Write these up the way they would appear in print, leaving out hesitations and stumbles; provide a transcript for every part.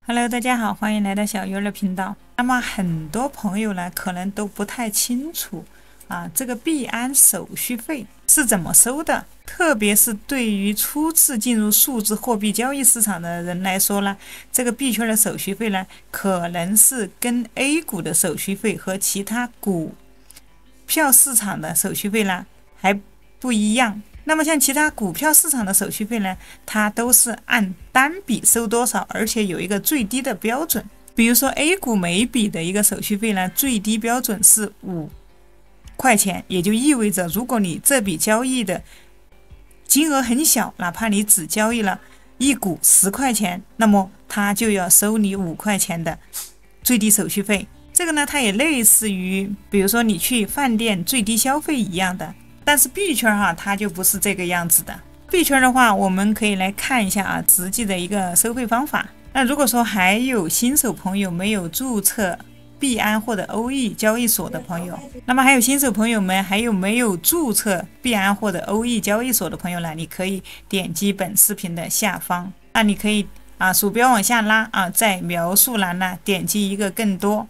Hello，大家好，欢迎来到小鱼儿的频道。那么很多朋友呢，可能都不太清楚这个币安手续费是怎么收的，特别是对于初次进入数字货币交易市场的人来说呢，这个币圈的手续费呢，可能是跟 A 股的手续费和其他股票市场的手续费呢还不一样。那么像其他股票市场的手续费呢，它都是按单笔收多少，而且有一个最低的标准。比如说 A 股每笔的一个手续费呢，最低标准是5块钱，也就意味着如果你这笔交易的金额很小，哪怕你只交易了一股10块钱，那么它就要收你5块钱的最低手续费。这个呢，它也类似于比如说你去饭店最低消费一样的。但是币圈它就不是这个样子的。币圈的话，我们可以来看一下实际的一个收费方法。那如果说还有新手朋友没有注册币安或者欧易交易所的朋友，那么还有新手朋友们还有没有注册币安或者欧易交易所的朋友呢？你可以点击本视频的下方，那你可以鼠标往下拉在描述栏呢点击一个更多。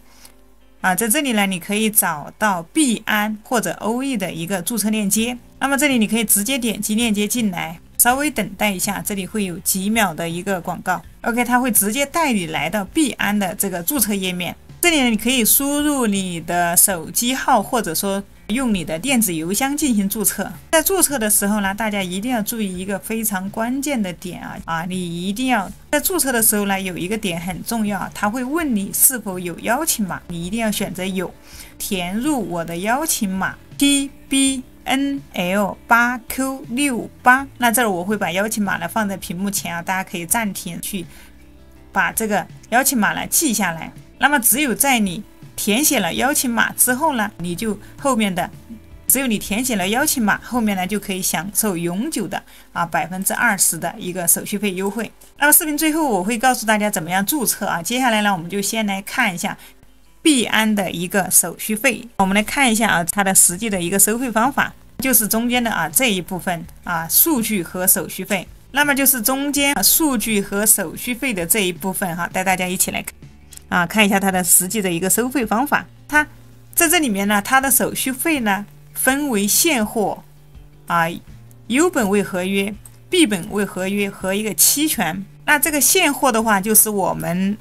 在这里呢，你可以找到币安或者欧易的一个注册链接。那么这里你可以直接点击链接进来，稍微等待一下，这里会有几秒的一个广告。OK， 它会直接带你来到币安的这个注册页面。这里呢，你可以输入你的手机号，或者说用你的电子邮箱进行注册。在注册的时候呢，大家一定要注意一个非常关键的点你一定要在注册的时候呢，有一个点很重要，他会问你是否有邀请码，你一定要选择有，填入我的邀请码 TBNL8Q68。那这儿我会把邀请码呢放在屏幕前大家可以暂停去把这个邀请码呢记下来。那么只有在你填写了邀请码之后呢，你就后面的只有你填写了邀请码，后面呢就可以享受永久的20%的一个手续费优惠。那么视频最后我会告诉大家怎么样注册接下来呢，我们就先来看一下币安的一个手续费。我们来看一下它的实际的一个收费方法，就是中间的这一部分数据和手续费。那么就是中间数据和手续费的这一部分带大家一起来看一下它的实际的一个收费方法。它在这里面呢，它的手续费呢分为现货U 本位合约、B 本位合约和一个期权。那这个现货的话，就是我们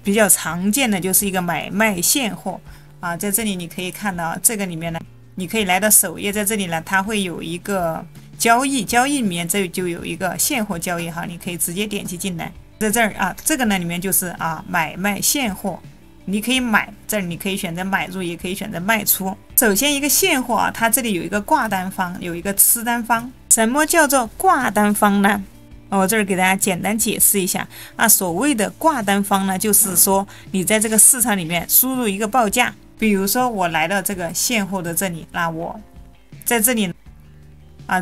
比较常见的就是一个买卖现货在这里你可以看到这个里面呢，你可以来到首页，在这里呢它会有一个交易里面这就有一个现货交易你可以直接点击进来。在这儿这个呢里面就是买卖现货，你可以买，这儿你可以选择买入，也可以选择卖出。首先一个现货它这里有一个挂单方，有一个吃单方。什么叫做挂单方呢？我这儿给大家简单解释一下所谓的挂单方呢，就是说你在这个市场里面输入一个报价，比如说我来到这个现货的这里，那我在这里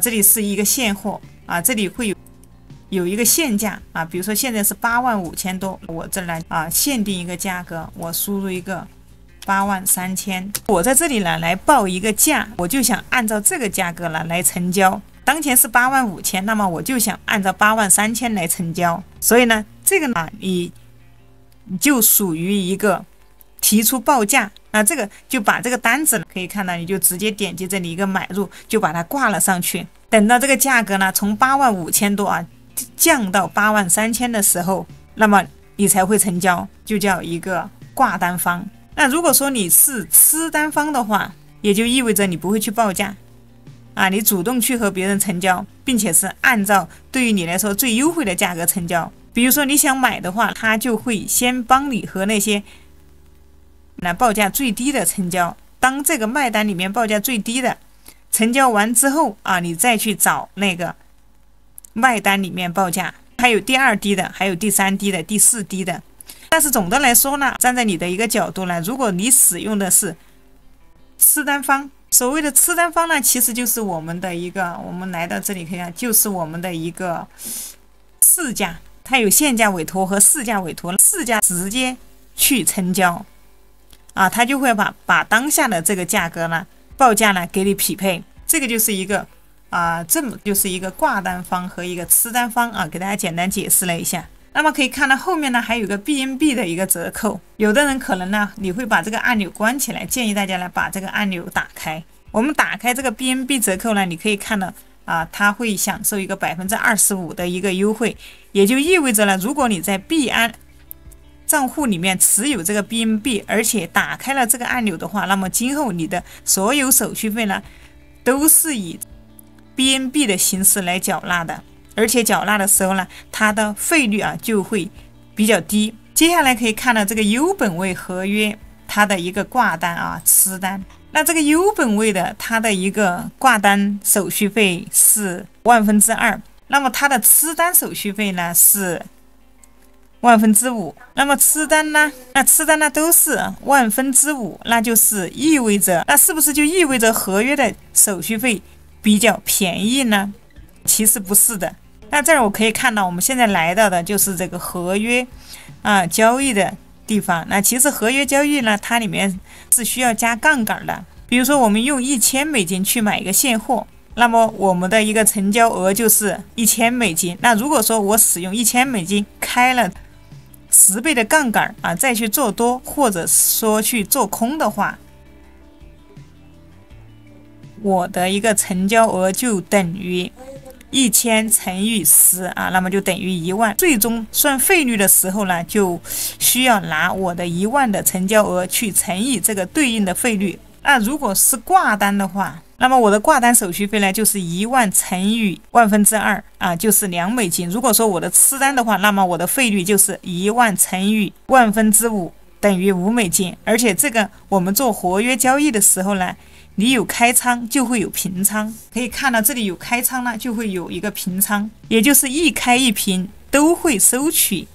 这里是一个现货这里会有一个限价比如说现在是85000多，我这来限定一个价格，我输入一个83000，我在这里呢来报一个价，我就想按照这个价格呢来成交。当前是85000，那么我就想按照83000来成交，所以呢这个呢你就属于一个提出报价。那这个就把这个单子可以看到，你就直接点击这里一个买入，就把它挂了上去。等到这个价格呢从85000多降到83000的时候，那么你才会成交，就叫一个挂单方。那如果说你是吃单方的话，也就意味着你不会去报价你主动去和别人成交，并且是按照对于你来说最优惠的价格成交。比如说你想买的话，他就会先帮你和那些报价最低的成交。当这个卖单里面报价最低的成交完之后你再去找那个卖单里面报价，还有第2低的，还有第3低的，第4低的。但是总的来说呢，站在你的一个角度呢，如果你使用的是吃单方，所谓的吃单方呢，其实就是我们的一个，我们来到这里可以看，就是我们的一个市价，它有限价委托和市价委托，市价直接去成交它就会把当下的这个价格呢报价呢给你匹配。这个就是一个这么就是一个挂单方和一个吃单方给大家简单解释了一下。那么可以看到后面呢还有个 BNB 的一个折扣。有的人可能呢你会把这个按钮关起来，建议大家呢把这个按钮打开。我们打开这个 BNB 折扣呢，你可以看到它会享受一个25%的一个优惠，也就意味着呢，如果你在币安账户里面持有这个 BNB， 而且打开了这个按钮的话，那么今后你的所有手续费呢，都是以 BNB 的形式来缴纳的，而且缴纳的时候呢，它的费率就会比较低。接下来可以看到这个优本位合约它的一个挂单吃单。那这个优本位的它的一个挂单手续费是2%，那么它的吃单手续费呢是5%。那么吃单呢都是5%，那就是意味着，那是不是就意味着合约的手续费比较便宜呢？其实不是的。那这儿我可以看到，我们现在来到的就是这个合约交易的地方。那其实合约交易呢，它里面是需要加杠杆的。比如说我们用$1000去买一个现货，那么我们的一个成交额就是$1000。那如果说我使用$1000开了10倍的杠杆再去做多或者说去做空的话，我的一个成交额就等于1000乘以10那么就等于1万。最终算费率的时候呢，就需要拿我的1万的成交额去乘以这个对应的费率。那如果是挂单的话，那么我的挂单手续费呢就是1万乘以2%就是$2。如果说我的吃单的话，那么我的费率就是1万乘以5%等于$5。而且这个我们做活跃交易的时候呢，你有开仓就会有平仓，可以看到这里有开仓呢，就会有一个平仓，也就是一开一平都会收取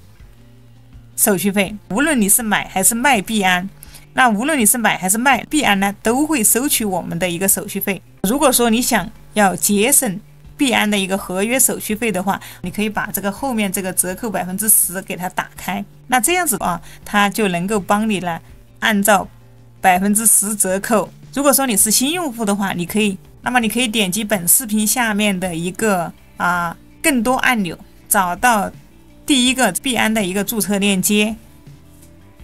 手续费。无论你是买还是卖币安，那无论你是买还是卖币安呢，都会收取我们的一个手续费。如果说你想要节省币安的一个合约手续费的话，你可以把这个后面这个折扣10%给它打开，那这样子它就能够帮你呢按照10%折扣。如果说你是新用户的话，你可以点击本视频下面的一个更多按钮，找到第一个币安的一个注册链接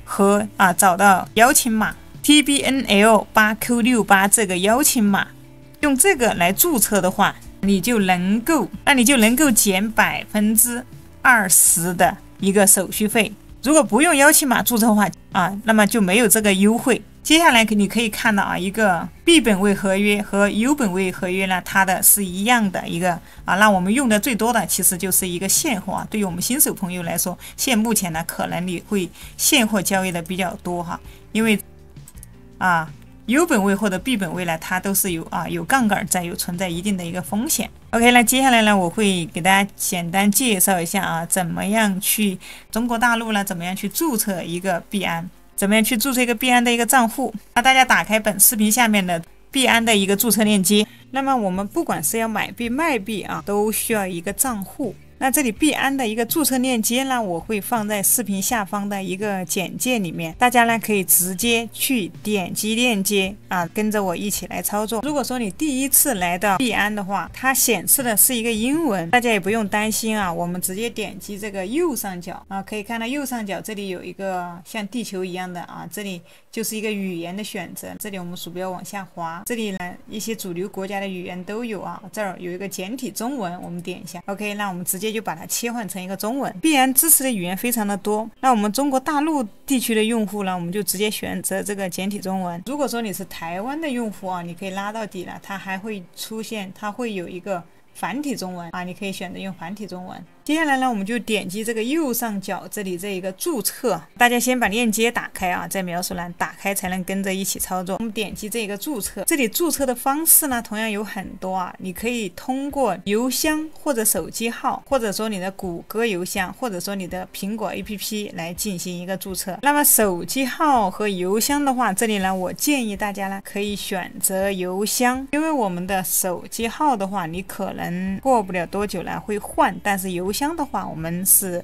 和找到邀请码 TBNL8Q68 这个邀请码，用这个来注册的话，你就能够减20%的一个手续费。如果不用邀请码注册的话那么就没有这个优惠。接下来你可以看到一个币本位合约和优本位合约呢，它的是一样的一个那我们用的最多的其实就是一个现货对于我们新手朋友来说，目前呢可能你会现货交易的比较多因为优本位或者币本位呢，它都是有杠杆在，有存在一定的一个风险。OK， 那接下来呢，我会给大家简单介绍一下怎么样去中国大陆呢，怎么样去注册一个币安，怎么样去注册一个币安的一个账户。那大家打开本视频下面的币安的一个注册链接。那么我们不管是要买币卖币都需要一个账户。那这里币安的一个注册链接呢，我会放在视频下方的一个简介里面，大家呢可以直接去点击链接跟着我一起来操作。如果说你第一次来到币安的话，它显示的是一个英文，大家也不用担心我们直接点击这个右上角可以看到右上角这里有一个像地球一样的这里就是一个语言的选择，这里我们鼠标往下滑，这里呢一些主流国家的语言都有这儿有一个简体中文，我们点一下 OK， 那我们直接就把它切换成一个中文。币安支持的语言非常的多，那我们中国大陆地区的用户呢，我们就直接选择这个简体中文。如果说你是台湾的用户你可以拉到底了，它还会出现，它会有一个繁体中文你可以选择用繁体中文。接下来呢，我们就点击这个右上角这里这一个注册，大家先把链接打开在描述栏打开才能跟着一起操作。我们点击这个注册，这里注册的方式呢同样有很多你可以通过邮箱或者手机号，或者说你的谷歌邮箱，或者说你的苹果 APP 来进行一个注册。那么手机号和邮箱的话，这里呢我建议大家呢可以选择邮箱，因为我们的手机号的话你可能过不了多久呢会换，但是邮箱的话我们是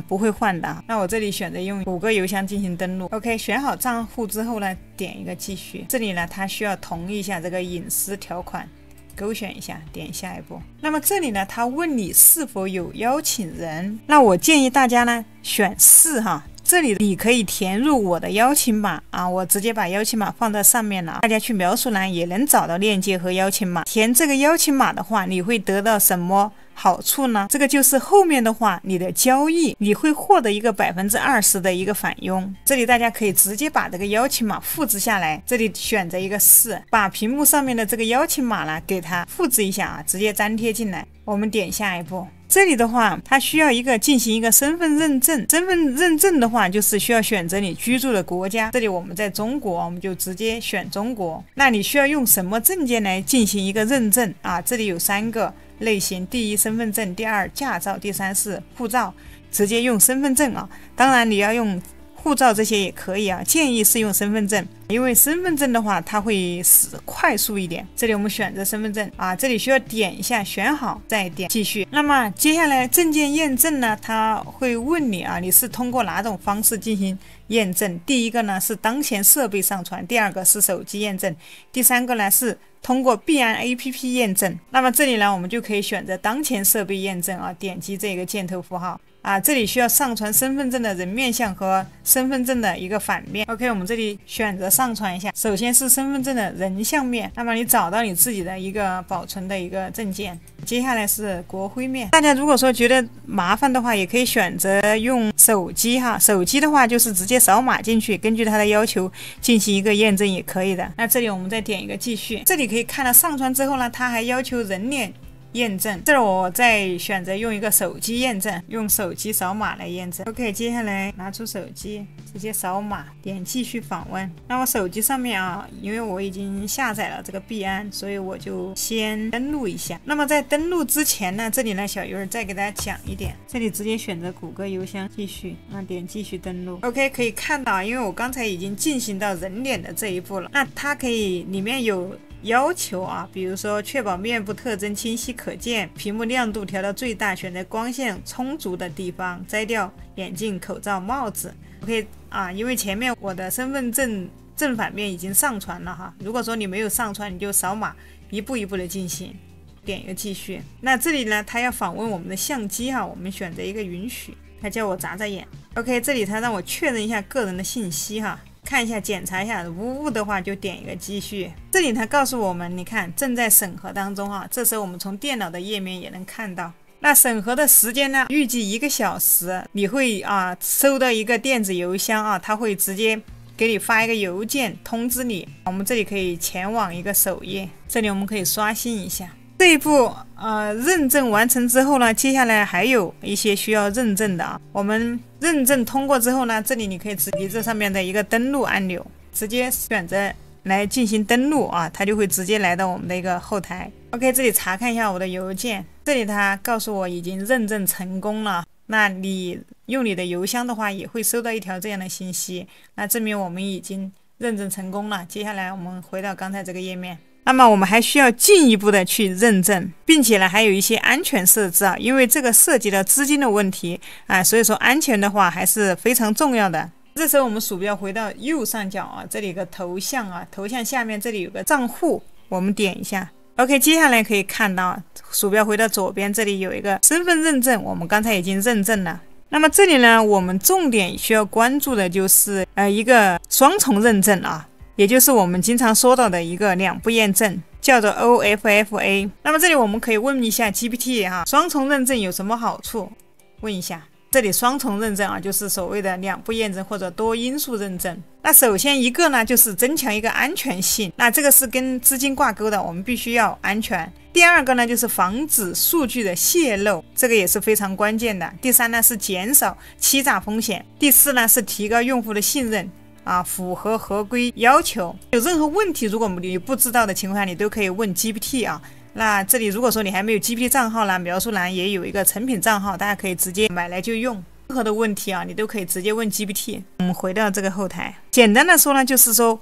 不会换的那我这里选择用谷歌邮箱进行登录。 OK， 选好账户之后呢，点一个继续，这里呢它需要同意一下这个隐私条款，勾选一下，点下一步。那么这里呢，他问你是否有邀请人，那我建议大家呢选是哈。这里你可以填入我的邀请码啊，我直接把邀请码放在上面了，大家去描述栏也能找到链接和邀请码。填这个邀请码的话，你会得到什么好处呢？这个就是后面的话，你的交易你会获得一个20%的一个返佣。这里大家可以直接把这个邀请码复制下来，这里选择一个是，把屏幕上面的这个邀请码呢给它复制一下啊，直接粘贴进来。我们点下一步。这里的话，它需要进行一个身份认证。身份认证的话，就是需要选择你居住的国家。这里我们在中国，我们就直接选中国。那你需要用什么证件来进行一个认证啊？这里有3个类型：第一，身份证；第二，驾照；第三是护照。直接用身份证啊，当然你要用护照这些也可以啊，建议是用身份证，因为身份证的话它会快速一点。这里我们选择身份证啊，这里需要点一下选好，再点继续。那么接下来证件验证呢，它会问你啊，你是通过哪种方式进行验证？第一个呢是当前设备上传，第二个是手机验证，第三个呢是通过币安 APP 验证。那么这里呢，我们就可以选择当前设备验证啊，点击这个箭头符号。这里需要上传身份证的人面像和身份证的一个反面。OK， 我们这里选择上传一下。首先是身份证的人像面，那么你找到你自己的一个保存的一个证件。接下来是国徽面。大家如果说觉得麻烦的话，也可以选择用手机哈。手机的话就是直接扫码进去，根据它的要求进行一个验证也可以的。那这里我们再点一个继续。这里可以看到上传之后呢，它还要求人脸验证，这我再选择用一个手机验证，用手机扫码来验证。OK， 接下来拿出手机，直接扫码，点继续访问。那我手机上面啊，因为我已经下载了这个币安，所以我就先登录一下。那么在登录之前呢，这里呢小鱼儿再给大家讲一点，这里直接选择谷歌邮箱继续，点继续登录。OK， 可以看到，因为我刚才已经进行到人脸的这一步了，那它可以里面有要求啊，比如说确保面部特征清晰可见，屏幕亮度调到最大，选择光线充足的地方，摘掉眼镜、口罩、帽子。OK 啊，因为前面我的身份证正反面已经上传了哈，如果说你没有上传，你就扫码一步一步的进行，点一个继续。那这里呢，它要访问我们的相机哈，我们选择一个允许，它叫我眨眨眼。OK， 这里它让我确认一下个人的信息哈。看一下检查一下，无误的话就点一个继续。这里它告诉我们，你看正在审核当中啊。这时候我们从电脑的页面也能看到，那审核的时间呢，预计1个小时。你会收到一个电子邮箱啊，它会直接给你发一个邮件通知你。我们这里可以前往一个首页，这里我们可以刷新一下。这一步认证完成之后呢，接下来还有一些需要认证的啊。我们认证通过之后呢，这里你可以直接这上面的一个登录按钮，直接选择来进行登录啊，它就会直接来到我们的一个后台。OK， 这里查看一下我的邮件，这里它告诉我已经认证成功了。那你用你的邮箱的话，也会收到一条这样的信息，那证明我们已经认证成功了。接下来我们回到刚才这个页面。那么我们还需要进一步的去认证，并且呢还有一些安全设置啊，因为这个涉及到资金的问题啊，所以说安全的话还是非常重要的。这时候我们鼠标回到右上角啊，这里有个头像啊，头像下面这里有个账户，我们点一下。OK， 接下来可以看到鼠标回到左边，这里有一个身份认证，我们刚才已经认证了。那么这里呢，我们重点需要关注的就是一个双重认证啊。也就是我们经常说到的一个2步验证，叫做 OFFA。 那么这里我们可以问一下 GPT 哈，双重认证有什么好处？问一下。这里双重认证啊，就是所谓的2步验证或者多因素认证。那首先一个呢，就是增强一个安全性，那这个是跟资金挂钩的，我们必须要安全。第二个呢，就是防止数据的泄露，这个也是非常关键的。第三呢，是减少欺诈风险。第四呢，是提高用户的信任。符合合规要求。有任何问题，如果你不知道的情况下，你都可以问 GPT 啊。那这里如果说你还没有 GPT 账号呢，描述栏也有一个成品账号，大家可以直接买来就用。任何的问题啊，你都可以直接问 GPT。我们回到这个后台，简单的说呢，就是说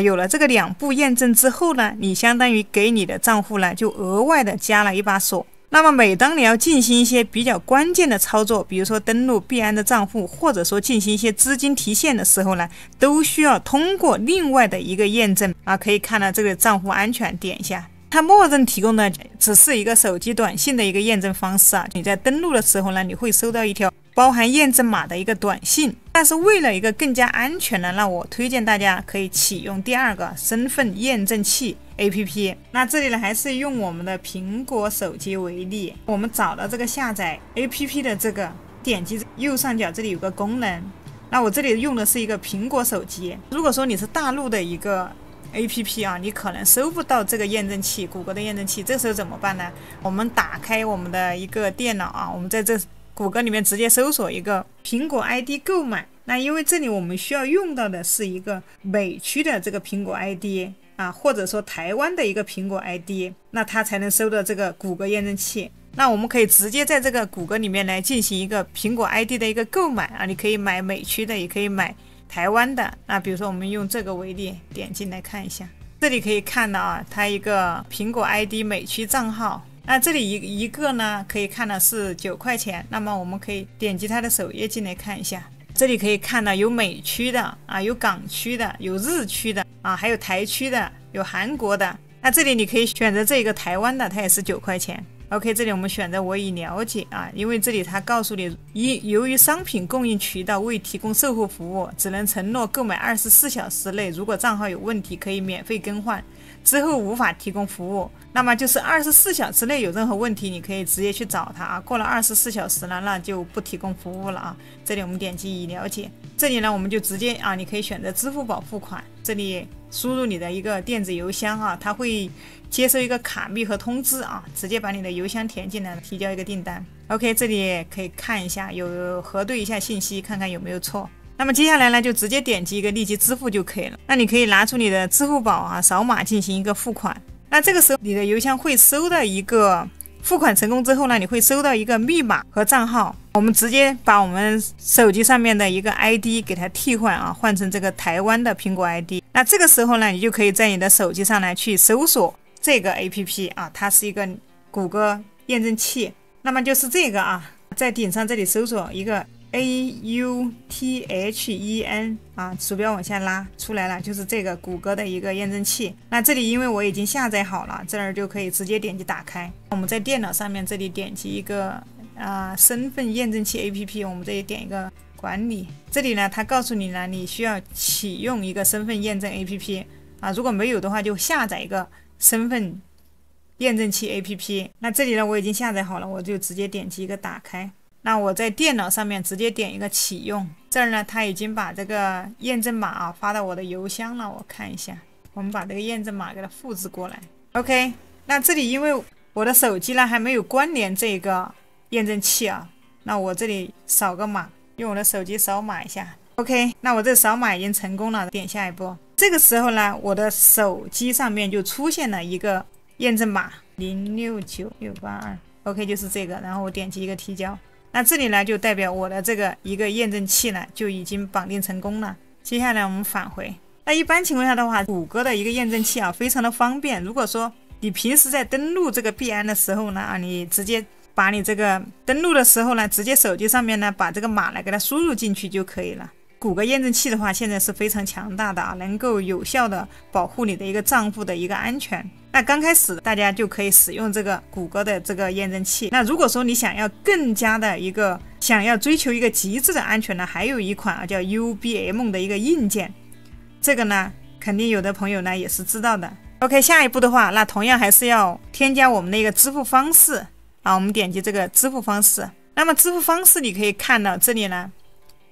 有了这个2步验证之后呢，你相当于给你的账户呢就额外的加了一把锁。那么每当你要进行一些比较关键的操作，比如说登录币安的账户，或者说进行一些资金提现的时候呢，都需要通过另外的一个验证可以看到这个账户安全，点一下它默认提供的只是一个手机短信的一个验证方式啊。你在登录的时候呢，你会收到一条包含验证码的一个短信。但是为了一个更加安全呢，那我推荐大家可以启用第二个身份验证器 APP。那这里呢，还是用我们的苹果手机为例，我们找到这个下载 APP 的这个，点击右上角这里有个功能。那我这里用的是一个苹果手机。如果说你是大陆的一个APP 啊，你可能搜不到这个验证器，谷歌的验证器，这时候怎么办呢？我们打开我们的一个电脑啊，我们在这谷歌里面直接搜索一个苹果 ID 购买。那因为这里我们需要用到的是一个美区的这个苹果 ID 啊，或者说台湾的一个苹果 ID， 那它才能收到这个谷歌验证器。那我们可以直接在这个谷歌里面来进行一个苹果 ID 的一个购买啊，你可以买美区的，也可以买台湾的。那比如说我们用这个为例，点进来看一下，这里可以看到啊，它一个苹果 ID 美区账号。那这里一个呢，可以看到是9块钱。那么我们可以点击它的首页进来看一下，这里可以看到有美区的啊，有港区的，有日区的啊，还有台区的，有韩国的。那这里你可以选择这个台湾的，它也是9块钱。OK， 这里我们选择我已了解啊，因为这里它告诉你，由于商品供应渠道未提供售后服务，只能承诺购买24小时内，如果账号有问题可以免费更换，之后无法提供服务。那么就是24小时内有任何问题，你可以直接去找他啊。过了24小时了，那就不提供服务了啊。这里我们点击已了解，这里呢我们就直接啊，你可以选择支付宝付款，这里输入你的一个电子邮箱啊，它会接收一个卡密和通知啊，直接把你的邮箱填进来，提交一个订单。OK， 这里可以看一下，有核对一下信息，看看有没有错。那么接下来呢，就直接点击一个立即支付就可以了。那你可以拿出你的支付宝啊，扫码进行一个付款。那这个时候你的邮箱会收到一个付款成功之后呢，你会收到一个密码和账号。我们直接把我们手机上面的一个 ID 给它替换啊，换成这个台湾的苹果 ID。那这个时候呢，你就可以在你的手机上来去搜索这个 APP 啊，它是一个谷歌验证器。那么就是这个啊，在顶上这里搜索一个 AUTHEN 啊，鼠标往下拉出来了，就是这个谷歌的一个验证器。那这里因为我已经下载好了，这儿就可以直接点击打开。我们在电脑上面这里点击一个身份验证器 APP， 我们这里点一个管理。这里呢，它告诉你呢，你需要启用一个身份验证 APP 啊，如果没有的话，就下载一个身份验证器 APP。那这里呢，我已经下载好了，我就直接点击一个打开。那我在电脑上面直接点一个启用，这儿呢，它已经把这个验证码啊发到我的邮箱了。我看一下，我们把这个验证码给它复制过来。OK， 那这里因为我的手机呢还没有关联这个验证器啊，那我这里扫个码，用我的手机扫码一下。OK， 那我这扫码已经成功了，点下一步。这个时候呢，我的手机上面就出现了一个验证码069682。OK， 就是这个，然后我点击一个提交。那这里呢，就代表我的这个一个验证器呢就已经绑定成功了。接下来我们返回。那一般情况下的话，谷歌的一个验证器啊非常的方便。如果说你平时在登录这个币安的时候呢你直接把你这个登录的时候呢，直接手机上面呢把这个码来给它输入进去就可以了。谷歌验证器的话，现在是非常强大的啊，能够有效的保护你的一个账户的一个安全。那刚开始大家就可以使用这个谷歌的这个验证器。那如果说你想要更加的想要追求一个极致的安全呢，还有一款叫 UBM 的一个硬件，这个呢肯定有的朋友呢也是知道的。OK， 下一步的话，那同样还是要添加我们的一个支付方式啊。我们点击这个支付方式，那么支付方式你可以看到这里呢，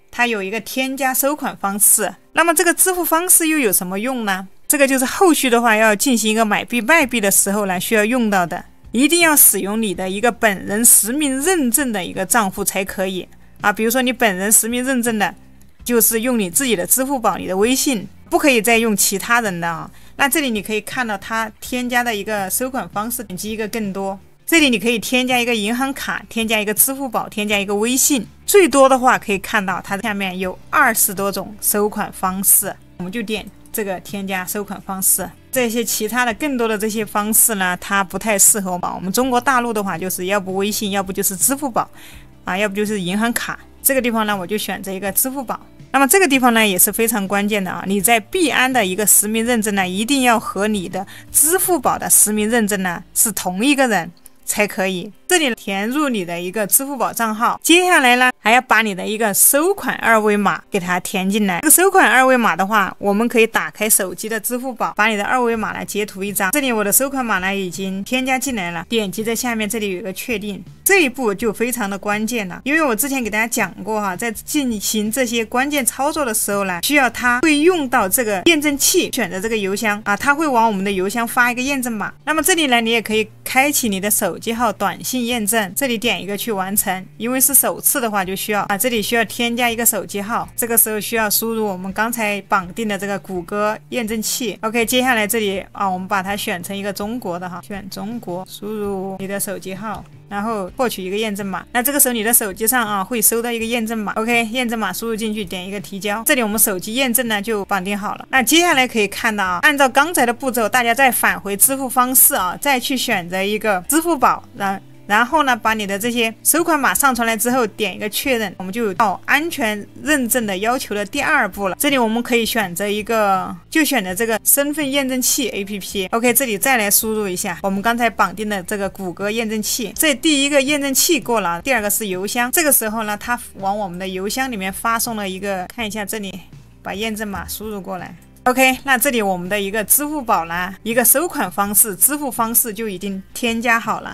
它有一个添加收款方式。那么这个支付方式又有什么用呢？这个就是后续的话要进行一个买币卖币的时候呢需要用到的，一定要使用你的一个本人实名认证的一个账户才可以啊。比如说你本人实名认证的，就是用你自己的支付宝、你的微信，不可以再用其他人的啊。那这里你可以看到它添加的一个收款方式，点击一个更多。这里你可以添加一个银行卡，添加一个支付宝，添加一个微信。最多的话可以看到它下面有20多种收款方式，我们就点这个添加收款方式。这些其他的更多的这些方式呢，它不太适合我们中国大陆的话，就是要不微信，要不就是支付宝啊，要不就是银行卡。这个地方呢，我就选择一个支付宝。那么这个地方呢也是非常关键的啊，你在币安的一个实名认证呢，一定要和你的支付宝的实名认证呢是同一个人才可以。这里填入你的一个支付宝账号，接下来呢还要把你的一个收款二维码给它填进来。这个收款二维码的话，我们可以打开手机的支付宝，把你的二维码呢截图一张。这里我的收款码呢已经添加进来了，点击在下面这里有一个确定，这一步就非常的关键了。因为我之前给大家讲过哈，在进行这些关键操作的时候呢，需要它会用到这个验证器，选择这个邮箱啊，它会往我们的邮箱发一个验证码。那么这里呢，你也可以开启你的手机号短信验证，这里点一个去完成。因为是首次的话，就需要这里需要添加一个手机号，这个时候需要输入我们刚才绑定的这个谷歌验证器。OK， 接下来这里我们把它选成一个中国的哈，选中国，输入你的手机号，然后获取一个验证码。那这个时候你的手机上会收到一个验证码。OK， 验证码输入进去，点一个提交。这里我们手机验证呢就绑定好了。那接下来可以看到按照刚才的步骤，大家再返回支付方式再去选择一个支付宝，然后呢，把你的这些收款码上传来之后，点一个确认，我们就到安全认证的要求的第2步了。这里我们可以选择一个，就选择这个身份验证器 APP。OK， 这里再来输入一下我们刚才绑定的这个谷歌验证器。这第一个验证器过了，第2个是邮箱。这个时候呢，它往我们的邮箱里面发送了一个，看一下这里，把验证码输入过来。OK， 那这里我们的一个支付宝呢，一个收款方式、支付方式就已经添加好了。